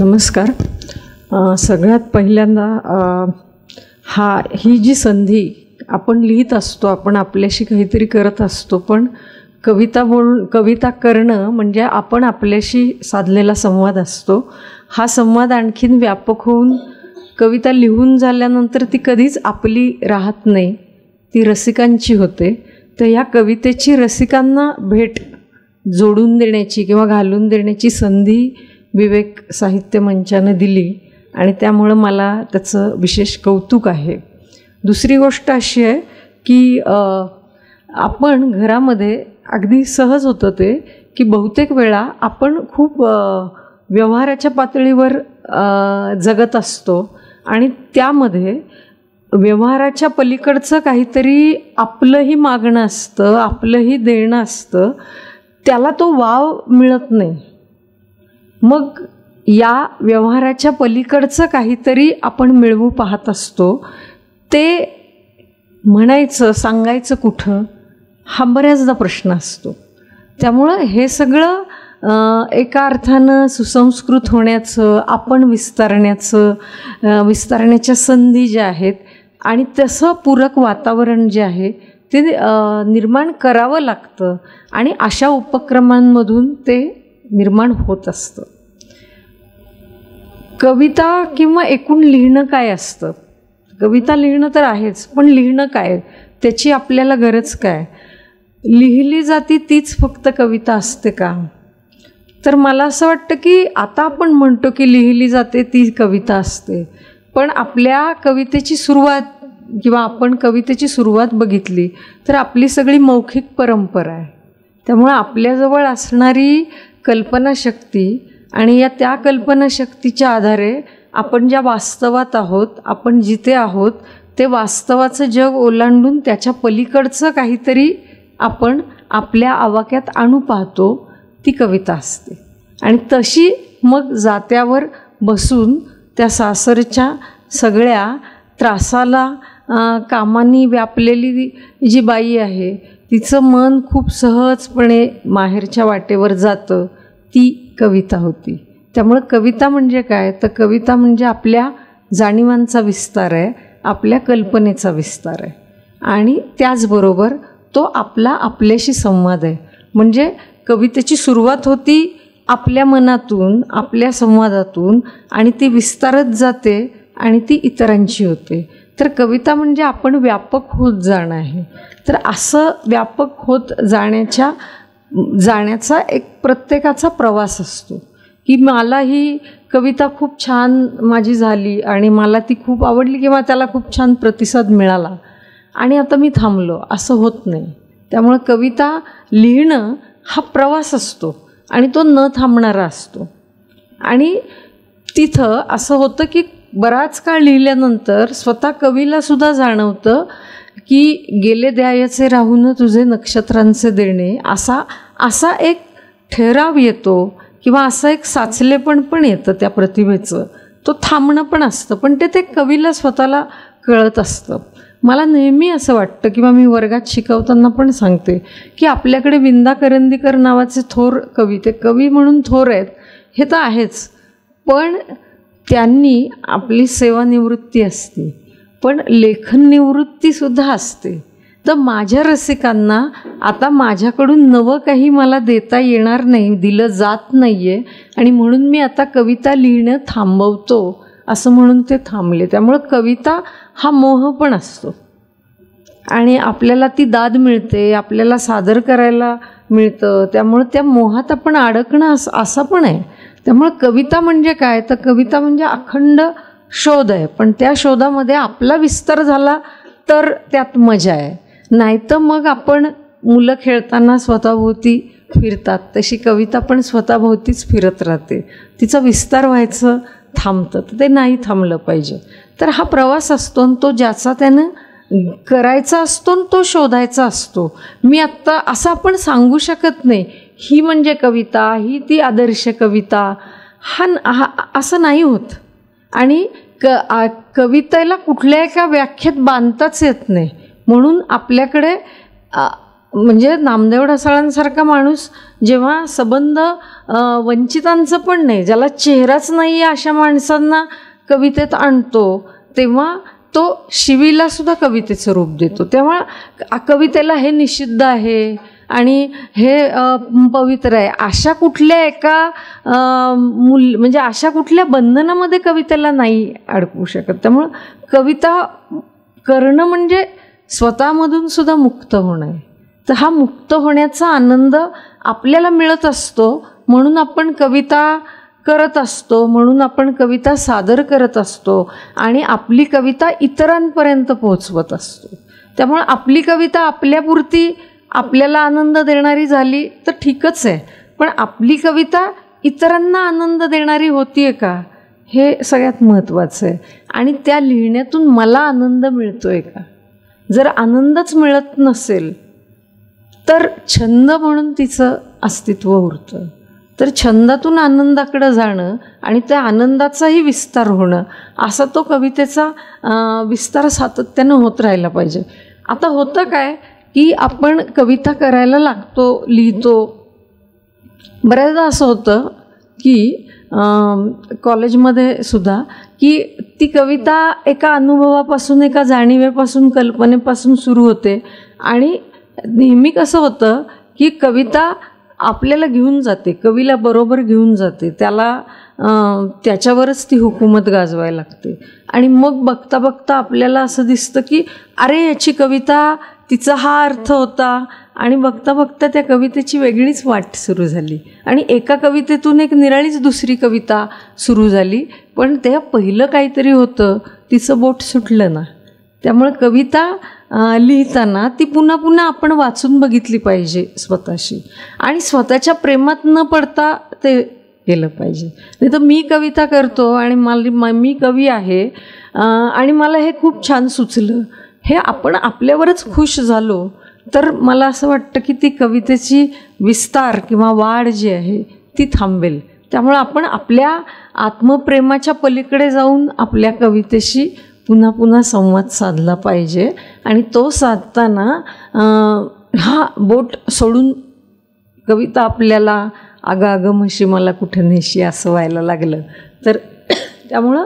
नमस्कार. सगळ्यात पहिल्यांदा ही जी संधी आपण लिहित असतो, आपण आपल्याशी काहीतरी करत असतो, पण कविता करणं म्हणजे आपण आपल्याशी साधलेला संवाद असतो. हा संवाद आणखीन व्यापक होऊन कविता लिहून झाल्यानंतर ती कधीच आपली राहत नाही, ती रसिकांची होते. तर या कवितेची रसिकांना भेट जोडून देण्याची किंवा घालून देण्याची संधी विवेक साहित्य मंचानं दिली आणि त्यामुळं मला त्याचं विशेष कौतुक आहे. दुसरी गोष्ट अशी आहे की आपण घरामध्ये अगदी सहज होतं ते की बहुतेक वेळा आपण खूप व्यवहाराच्या पातळीवर जगत असतो आणि त्यामध्ये व्यवहाराच्या पलीकडचं काहीतरी आपलंही मागणं असतं, आपलंही देणं असतं, त्याला तो वाव मिळत नाही. मग या व्यवहाराच्या पलीकडचं काहीतरी आपण मिळवू पाहत असतो, ते म्हणायचं सांगायचं कुठं, हा बऱ्याचदा प्रश्न असतो. त्यामुळं हे सगळं एका अर्थानं सुसंस्कृत होण्याचं, आपण विस्तारण्याच्या संधी ज्या आहेत आणि तसं पूरक वातावरण जे आहे ते निर्माण करावं लागतं आणि अशा उपक्रमांमधून ते निर्माण होत असतं. कविता किंवा एकूण लिहिणं काय असतं? कविता लिहिणं तर आहेच, पण लिहिणं काय, त्याची आपल्याला गरज काय? लिहिली जाती तीच फक्त कविता असते का? तर मला असं वाटतं की आता आपण म्हणतो की लिहिली जाते ती कविता असते, पण आपल्या कवितेची सुरुवात किंवा आपण कवितेची सुरुवात बघितली तर आपली सगळी मौखिक परंपरा आहे. त्यामुळे आपल्याजवळ असणारी कल्पनाशक्ती आणि त्या कल्पनाशक्तीच्या आधारे आपण ज्या वास्तवात आहोत, आपण जिथे आहोत ते वास्तवाचं जग ओलांडून त्याच्या पलीकडचं काहीतरी आपण आपल्या आवाक्यात आणू पाहतो, ती कविता असते. आणि तशी मग जात्यावर बसून त्या सासरच्या सगळ्या त्रासाला कामांनी व्यापलेली जी बाई आहे, तिचं मन खूप सहजपणे माहेरच्या वाटेवर जातं, ती कविता होती. त्यामुळं कविता म्हणजे काय, तर कविता म्हणजे आपल्या जाणीवांचा विस्तार आहे, आपल्या कल्पनेचा विस्तार आहे आणि त्याचबरोबर तो आपल्याशी संवाद आहे. म्हणजे कवितेची सुरुवात होती आपल्या मनातून, आपल्या संवादातून आणि ती विस्तारत जाते आणि ती इतरांची होते. तर कविता म्हणजे आपण व्यापक होत जाणं आहे. तर असं व्यापक होत जाण्याचा एक प्रत्येकाचा प्रवास असतो की मला ही कविता खूप छान माझी झाली आणि मला ती खूप आवडली किंवा त्याला खूप छान प्रतिसाद मिळाला आणि आता मी थांबलो, असं होत नाही. त्यामुळं कविता लिहिणं हा प्रवास असतो आणि तो न थांबणारा असतो. आणि तिथं असं होतं की बराच काळ लिहिल्यानंतर स्वतः कवीलासुद्धा जाणवतं की गेले द्यायचे राहून तुझे नक्षत्रांचे देणे, असा एक ठराव येतो किंवा असं एक साचलेपण पण येतं त्या प्रतिभेचं. तो थांबणं पण असतं, पण ते कवीला स्वतःला कळत असतं. मला नेहमी असं वाटतं किंवा मी वर्गात शिकवताना पण सांगते की आपल्याकडे विंदा करंदीकर नावाचे थोर कवी म्हणून थोर आहेत, हे तर आहेच, पण त्यांनी आपली सेवानिवृत्ती असते, पण लेखन निवृत्तीसुद्धा असते. तर माझ्या रसिकांना आता माझ्याकडून नवं काही मला देता येणार नाही, दिलं जात नाही आहे आणि म्हणून मी आता कविता लिहिणं थांबवतो असं म्हणून ते थांबले. त्यामुळं कविता हा मोह पण असतो आणि आपल्याला ती दाद मिळते, आपल्याला सादर करायला मिळतं, त्यामुळं त्या मोहात आपण अडकणं असं पण आहे. त्यामुळं कविता म्हणजे काय, तर कविता म्हणजे अखंड शोध आहे, पण त्या शोधामध्ये आपला विस्तार झाला तर त्यात मजा आहे. नाहीतर मग आपण मुलं खेळताना स्वतःभोवती फिरतात, तशी कविता पण स्वतःभोवतीच फिरत राहते, तिचा विस्तार व्हायचं थांबतं, तर ते नाही थांबलं पाहिजे. तर हा प्रवास असतो आणि तो ज्याचा त्यानं करायचा असतो आणि तो शोधायचा असतो. मी आत्ता असं आपण सांगू शकत नाही ही म्हणजे कविता, ही ती आदर्श कविता, हा असं नाही होत. आणि कवितेला कुठल्या एका व्याख्येत बांधताच येत नाही, म्हणून आपल्याकडे म्हणजे नामदेव ढसाळांसारखा माणूस जेव्हा संबंध वंचितांचं पण नाही, ज्याला चेहराच नाही आहे अशा माणसांना कवितेत आणतो, तेव्हा तो शिवीला सुद्धा कवितेचं रूप देतो. तेव्हा कवितेला हे निषिद्ध आहे आणि हे पवित्र आहे अशा कुठल्या एका म्हणजे अशा कुठल्या बंधनामध्ये कवितेला नाही अडकवू शकत. त्यामुळं कविता करणं म्हणजे स्वतःमधून सुद्धा मुक्त होणं आहे. तर हा मुक्त होण्याचा आनंद आपल्याला मिळत असतो म्हणून आपण कविता करत असतो, म्हणून आपण कविता सादर करत असतो आणि आपली कविता इतरांपर्यंत पोहोचवत असतो. त्यामुळे आपली कविता आपल्यापुरती आपल्याला आनंद देणारी झाली तर ठीकच आहे, पण आपली कविता इतरांना आनंद देणारी होतीये का हे सगळ्यात महत्त्वाचं आहे. आणि त्या लिहिण्यातून मला आनंद मिळतोय का? जर आनंदच मिळत नसेल तर छंद म्हणून तिचं अस्तित्व उरतं. तर छंदातून आनंदाकडे जाणं आणि त्या आनंदाचाही विस्तार होणं असा तो कवितेचा विस्तार सातत्यानं होत राहिला पाहिजे. आता होतं काय की आपण कविता करायला लागतो, लिहितो. बऱ्याचदा असं होतं की कॉलेजमध्ये सुद्धा की ती कविता एका अनुभवापासून, एका जाणीवेपासून, कल्पनेपासून सुरू होते आणि नेहमी कसं होतं की कविता आपल्याला घेऊन जाते, कवीला बरोबर घेऊन जाते, त्याला त्याच्यावरच ती हुकूमत गाजवायला लागते. आणि मग बघता बघता आपल्याला असं दिसतं की अरे याची कविता, तिचा हा अर्थ होता, आणि बघता बघता त्या कवितेची वेगळीच वाट सुरू झाली आणि एका कवितेतून एक निराळीच दुसरी कविता सुरू झाली. पण ते पहिलं काहीतरी होतं, तिचं बोट सुटलं ना. त्यामुळे कविता लिहिताना ती पुन्हा पुन्हा आपण वाचून बघितली पाहिजे स्वतःशी आणि स्वतःच्या प्रेमात न पडता ते केलं पाहिजे. नाही तर मी कविता करतो आणि मी कवी आहे आणि मला हे खूप छान सुचलं, हे आपण आपल्यावरच खुश झालो तर मला असं वाटतं की ती कवितेची विस्तार किंवा वाढ जी आहे ती थांबेल. त्यामुळे आपण आपल्या आत्मप्रेमाच्या पलीकडे जाऊन आपल्या कवितेशी पुन्हा पुन्हा संवाद साधला पाहिजे आणि तो साधताना हा बोट सोडून कविता आपल्याला अगं म्हशी मला कुठं नेशी असं व्हायला लागलं तर त्यामुळं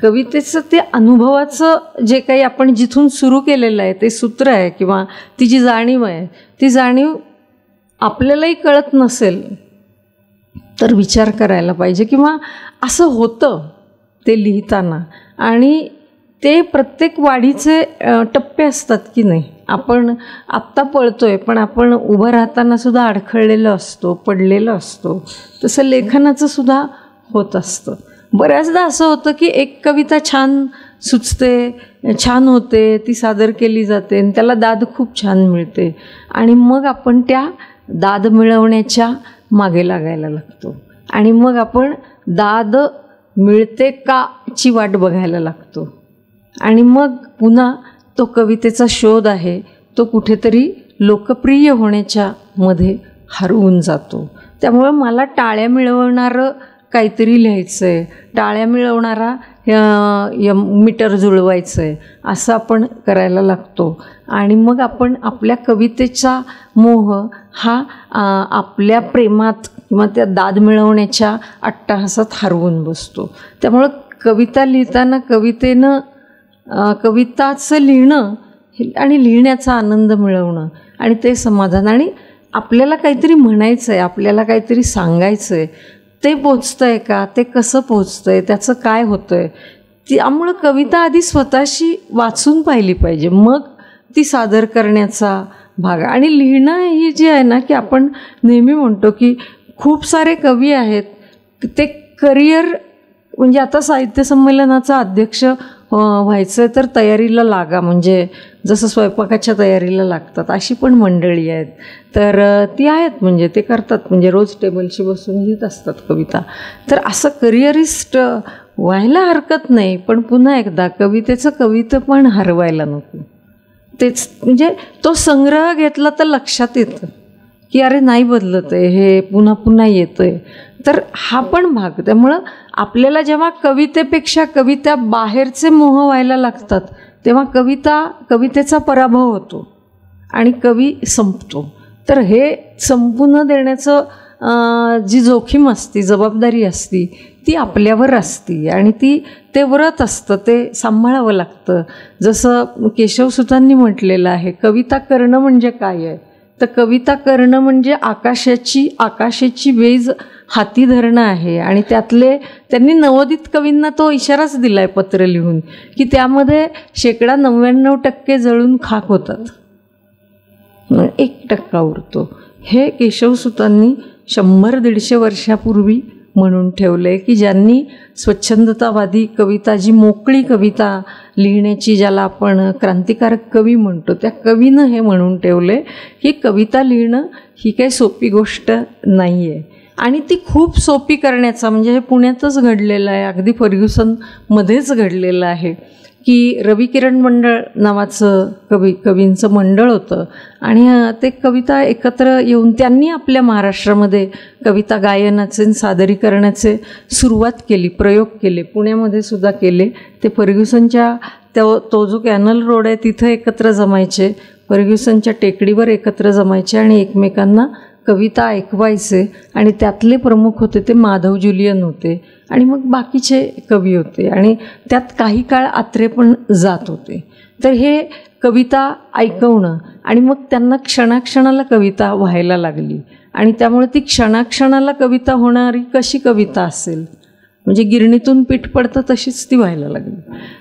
कवितेचं ते अनुभवाचं जे काही आपण जिथून सुरू केलेलं आहे ते सूत्र आहे किंवा ती जी जाणीव आहे ती जाणीव आपल्यालाही कळत नसेल तर विचार करायला पाहिजे किंवा असं होतं ते लिहिताना. आणि ते प्रत्येक वाढीचे टप्पे असतात की नाही. आपण आत्ता पळतोय पण आपण उभं राहताना सुद्धा अडखळलेलं असतो, पडलेलं असतो. तसं लेखनाचं सुद्धा होत असतं. बऱ्याचदा असं होतं की एक कविता छान सुचते, छान होते, ती सादर केली जाते आणि त्याला दाद खूप छान मिळते आणि मग आपण त्या दाद मिळवण्याच्या मागे लागायला लागतो आणि मग आपण दाद मिळते का ची वाट बघायला लागतो आणि मग पुन्हा तो कवितेचा शोध आहे तो कुठेतरी लोकप्रिय होण्याच्या मध्ये हरवून जातो. त्यामुळे मला टाळ्या मिळवणारं काहीतरी लिहायचं आहे, टाळ्या मिळवणारा मीटर जुळवायचं आहे असं आपण करायला लागतो आणि मग आपण आपल्या कवितेचा मोह हा आपल्या प्रेमात किंवा त्या दाद मिळवण्याच्या अट्टाहासात हरवून बसतो. त्यामुळं कविता लिहिताना कविताचं लिहिणं आणि लिहिण्याचा आनंद मिळवणं आणि ते समाधान आणि आपल्याला काहीतरी म्हणायचं आहे, आपल्याला काहीतरी सांगायचं आहे, ते पोचतं आहे का, ते कसं पोचतं आहे, त्याचं काय होतं आहे, त्यामुळं कविता आधी स्वतःशी वाचून पाहिली पाहिजे मग ती सादर करण्याचा भाग. आणि लिहिणं ही जी आहे ना की आपण नेहमी म्हणतो की खूप सारे कवी आहेत ते करिअर म्हणजे आता साहित्य संमेलनाचा अध्यक्ष व्हायचं तर तयारीला लागा, म्हणजे जसं स्वयंपाकाच्या तयारीला लागतात अशी पण मंडळी आहेत तर ती आहेत म्हणजे ते करतात म्हणजे रोज टेबलशी बसून लिहित असतात कविता. तर असं करिअरिस्ट व्हायला हरकत नाही पण पुन्हा एकदा कवितेचं कविता पण हरवायला नको. तेच म्हणजे तो संग्रह घेतला तर लक्षात येतं की अरे नाही बदलत आहे, हे पुन्हा पुन्हा येतं आहे. तर हा पण भाग. त्यामुळं आपल्याला जेव्हा कवितेपेक्षा कविता बाहेरचे मोह व्हायला लागतात तेव्हा कवितेचा पराभव होतो आणि कवी संपतो. तर हे संपू न देण्याचं जी जोखीम असती, जबाबदारी असती, ती आपल्यावर असती आणि ते व्रत असतं, ते सांभाळावं लागतं. जसं केशवसुतांनी म्हटलेलं आहे, कविता करणं म्हणजे काय आहे, तर कविता करणं म्हणजे आकाशाची वेज हाती धरणं आहे. आणि त्यांनी नवोदित कवींना तो इशाराच दिला आहे पत्र लिहून, की त्यामध्ये 99% जळून खाक होतात, 1% उरतो. हे केशवसुतांनी 100-150 वर्षापूर्वी म्हणून ठेवलं आहे, की ज्यांनी स्वच्छंदतावादी कविता, जी मोकळी कविता लिहिण्याची, ज्याला आपण क्रांतिकारक कवी म्हणतो, त्या कवीनं हे म्हणून ठेवलं आहे की कविता लिहिणं ही काही सोपी गोष्ट नाही आहे. आणि ती खूप सोपी करण्याचा, म्हणजे हे पुण्यातच घडलेलं आहे, अगदी फर्ग्युसनमध्येच घडलेलं आहे, की रवी किरण मंडळ नावाचं कवींचं मंडळ होतं आणि ते कविता एकत्र येऊन त्यांनी आपल्या महाराष्ट्रामध्ये कविता गायनाचे सादरीकरणाचे सुरुवात केली, प्रयोग केले, पुण्यामध्ये सुद्धा केले. ते फर्ग्युसनच्या तो जो कॅनल रोड आहे तिथं एकत्र जमायचे, फर्ग्युसनच्या टेकडीवर एकत्र जमायचे आणि एकमेकांना कविता ऐकवायचे. आणि त्यातले प्रमुख होते ते माधव जुलियन होते आणि मग बाकीचे कवी होते आणि त्यात काही काळ आत्रे पण जात होते. तर हे कविता ऐकवणं आणि मग त्यांना क्षणाक्षणाला कविता व्हायला लागली आणि त्यामुळे ती क्षणाक्षणाला कविता होणारी कशी कविता असेल, म्हणजे गिरणीतून पीठ पडतं तशीच ती व्हायला लागली.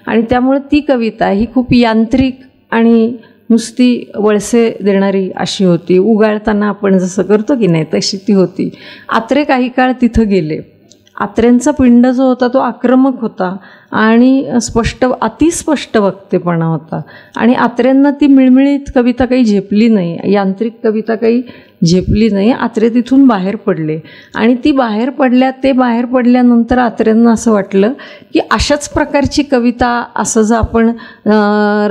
आणि त्यामुळे ती कविता ही खूप यांत्रिक आणि नुसती वळसे देणारी अशी होती, उगाळताना आपण जसं करतो की नाही तशी ती होती. आत्रे काही काळ तिथं गेले. आत्र्यांचा पिंड जो होता तो आक्रमक होता आणि अतिस्पष्ट वक्तेपणा होता आणि आत्र्यांना ती मिळमिळीत कविता काही झेपली नाही, यांत्रिक कविता काही झेपली नाही. आत्रे तिथून बाहेर पडले आणि ते बाहेर पडल्यानंतर आत्र्यांना असं वाटलं की अशाच प्रकारची कविता, असं जर आपण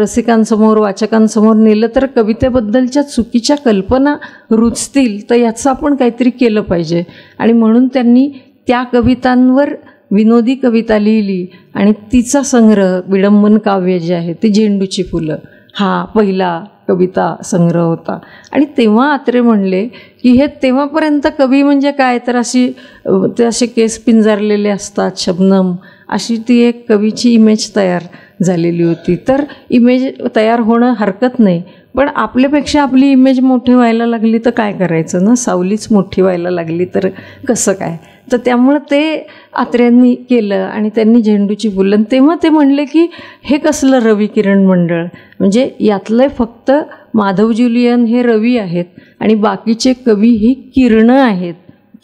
रसिकांसमोर, वाचकांसमोर नेलं तर कवितेबद्दलच्या चुकीच्या कल्पना रुजतील, तर याचं आपण काहीतरी केलं पाहिजे. आणि म्हणून त्यांनी त्या कवितांवर विनोदी कविता लिहिली आणि तिचा संग्रह विडंबन काव्य जे आहे ते झेंडूची फुलं हा पहिला कविता संग्रह होता. आणि तेव्हा आत्रे म्हणले की हे तेव्हापर्यंत कवी म्हणजे काय, तर असे केस पिंजारलेले असतात, शबनम, अशी ती एक कवीची इमेज तयार झालेली होती. तर इमेज तयार होणं हरकत नाही, पण आपल्यापेक्षा आपली इमेज मोठी व्हायला लागली तर काय करायचं ना, सावलीच मोठी व्हायला लागली तर कसं काय. तर त्यामुळं ते आत्र्यांनी केलं आणि त्यांनी झेंडूची फुलं. तेव्हा ते म्हणले की हे कसलं रवी किरण मंडळ, म्हणजे यातले फक्त माधव जुलियन हे रवी आहेत आणि बाकीचे कवी ही किरणं आहेत,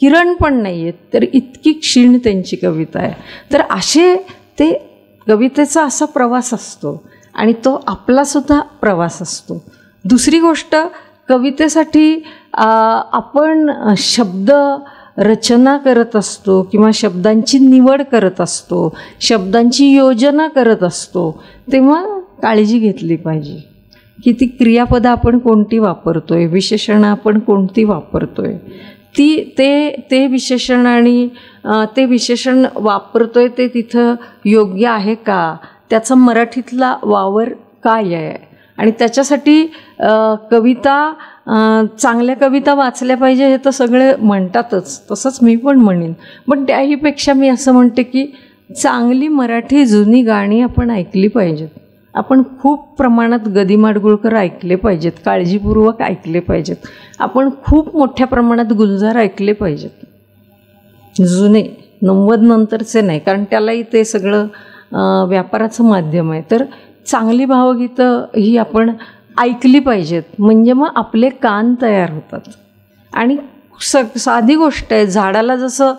किरण पण नाही आहेत, तर इतकी क्षीण त्यांची कविता आहे. तर असे ते कवितेचा असा प्रवास असतो आणि तो आपलासुद्धा प्रवास असतो. दुसरी गोष्ट, कवितेसाठी आपण शब्द रचना करत असतो किंवा शब्दांची निवड करत असतो, शब्दांची योजना करत असतो, तेव्हा काळजी घेतली पाहिजे की ती क्रियापदं आपण कोणती वापरतोय, विशेषणं आपण कोणती वापरतोय, ते विशेषण आणि ते विशेषण वापरतोय ते तिथं योग्य आहे का, त्याचा मराठीतला वावर काय आहे. आणि त्याच्यासाठी कविता, चांगल्या कविता वाचल्या पाहिजे हे तर सगळे म्हणतातच, तसंच मी पण म्हणेन, पण त्याहीपेक्षा मी असं म्हणते की चांगली मराठी जुनी गाणी आपण ऐकली पाहिजेत. आपण खूप प्रमाणात गदी माडगुळकर ऐकले पाहिजेत, काळजीपूर्वक ऐकले पाहिजेत. आपण खूप मोठ्या प्रमाणात गुलजार ऐकले पाहिजेत, जुने 90 नंतरचे नाही, कारण त्यालाही ते सगळं व्यापाराचं माध्यम आहे. तर चांगली भावगीतं ही आपण ऐकली पाहिजेत, म्हणजे मग आपले कान तयार होतात. आणि साधी गोष्ट आहे, झाडाला जसं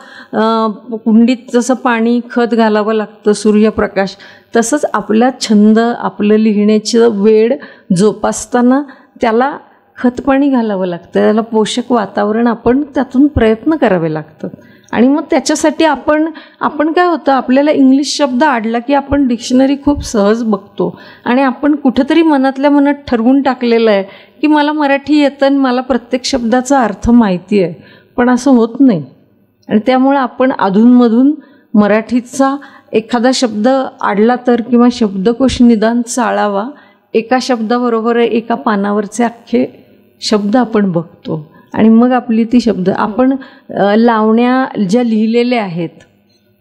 कुंडीत जसं पाणी खत घालावं लागतं, सूर्यप्रकाश, तसंच आपला छंद, आपलं लिहिण्याचं वेळ जोपासताना त्याला खतपाणी घालावं लागतं, त्याला पोषक वातावरण आपण त्यातून प्रयत्न करावे लागतात. आणि मग त्याच्यासाठी आपण काय होतं, आपल्याला इंग्लिश शब्द आडला की आपण डिक्शनरी खूप सहज बघतो आणि आपण कुठंतरी मनातल्या मनात ठरवून टाकलेलं आहे की मला मराठी येतं आणि मला प्रत्येक शब्दाचा अर्थ माहिती आहे, पण असं होत नाही. आणि त्यामुळे आपण अधूनमधून मराठीचा एखादा शब्द आडला तर किंवा शब्दकोश निदान चाळावा एका शब्दाबरोबर एका पानावरचे अख्खे शब्द आपण बघतो आणि मग आपली ती शब्द आपण लावण्या ज्या लिहिलेल्या आहेत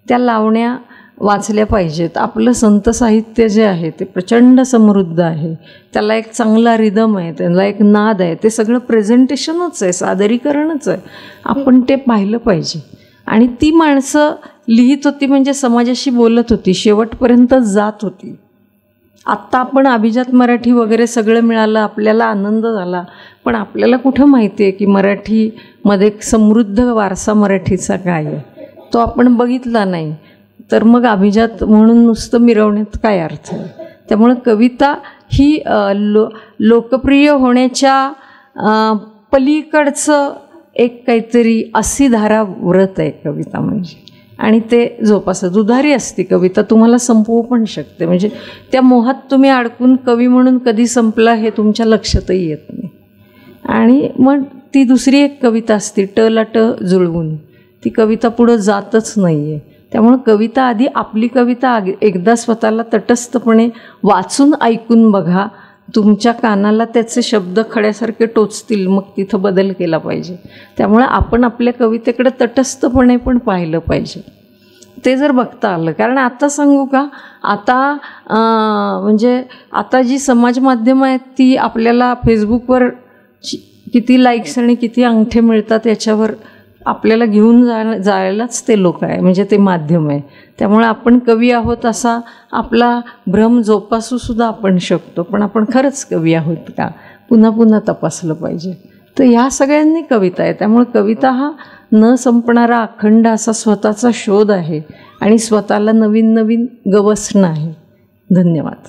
त्या लावण्या वाचल्या पाहिजेत. आपलं संत साहित्य जे आहे ते प्रचंड समृद्ध आहे, त्याला एक चांगला रिदम आहे, त्याला एक नाद आहे, ते सगळं प्रेझेंटेशनच आहे, सादरीकरणच आहे. आपण ते पाहिलं पाहिजे. आणि ती माणसं लिहित होती म्हणजे समाजाशी बोलत होती, शेवटपर्यंत जात होती. आत्ता आपण अभिजात मराठी वगैरे सगळं मिळालं, आपल्याला आनंद झाला, पण आपल्याला कुठं माहिती आहे की मराठीमध्ये एक समृद्ध वारसा मराठीचा काय आहे, तो आपण बघितला नाही. तर मग अभिजात म्हणून नुसतं मिरवण्यात काय अर्थ आहे. त्यामुळे कविता ही लोकप्रिय होण्याच्या पलीकडचं एक काहीतरी अशी धारा व्रत आहे कविता म्हणजे. आणि ते जोपासत दुधारी असते कविता, तुम्हाला संपवू पण शकते. म्हणजे त्या मोहात तुम्ही अडकून कवी म्हणून कधी संपला हे तुमच्या लक्षातही येत नाही. आणि मग ती दुसरी एक कविता असते ट ला ट जुळवून, ती कविता पुढं जातच नाही आहे. त्यामुळं कविता आधी आपली कविता एकदा स्वतःला तटस्थपणे वाचून ऐकून बघा, तुमच्या कानाला त्याचे शब्द खड्यासारखे टोचतील, मग तिथं बदल केला पाहिजे. त्यामुळे आपण आपल्या कवितेकडे तटस्थपणे पण पाहिलं पाहिजे. ते जर बघता आलं, कारण आता सांगू का, आता म्हणजे आता जी समाज माध्यमं आहेत ती आपल्याला फेसबुकवर किती लाईक्स आणि किती अंगठे मिळतात याच्यावर आपल्याला घेऊन जायलाच ते लोक आहे, म्हणजे ते माध्यम आहे. त्यामुळे आपण कवी आहोत असा आपला भ्रम जोपासूसुद्धा आपण शकतो, पण आपण खरंच कवी आहोत का पुन्हा पुन्हा तपासलं पाहिजे. तर ह्या सगळ्यांनी कविता आहे. त्यामुळे कविता हा न संपणारा अखंड असा स्वतःचा शोध आहे आणि स्वतःला नवीन नवीन गवसणं आहे. धन्यवाद.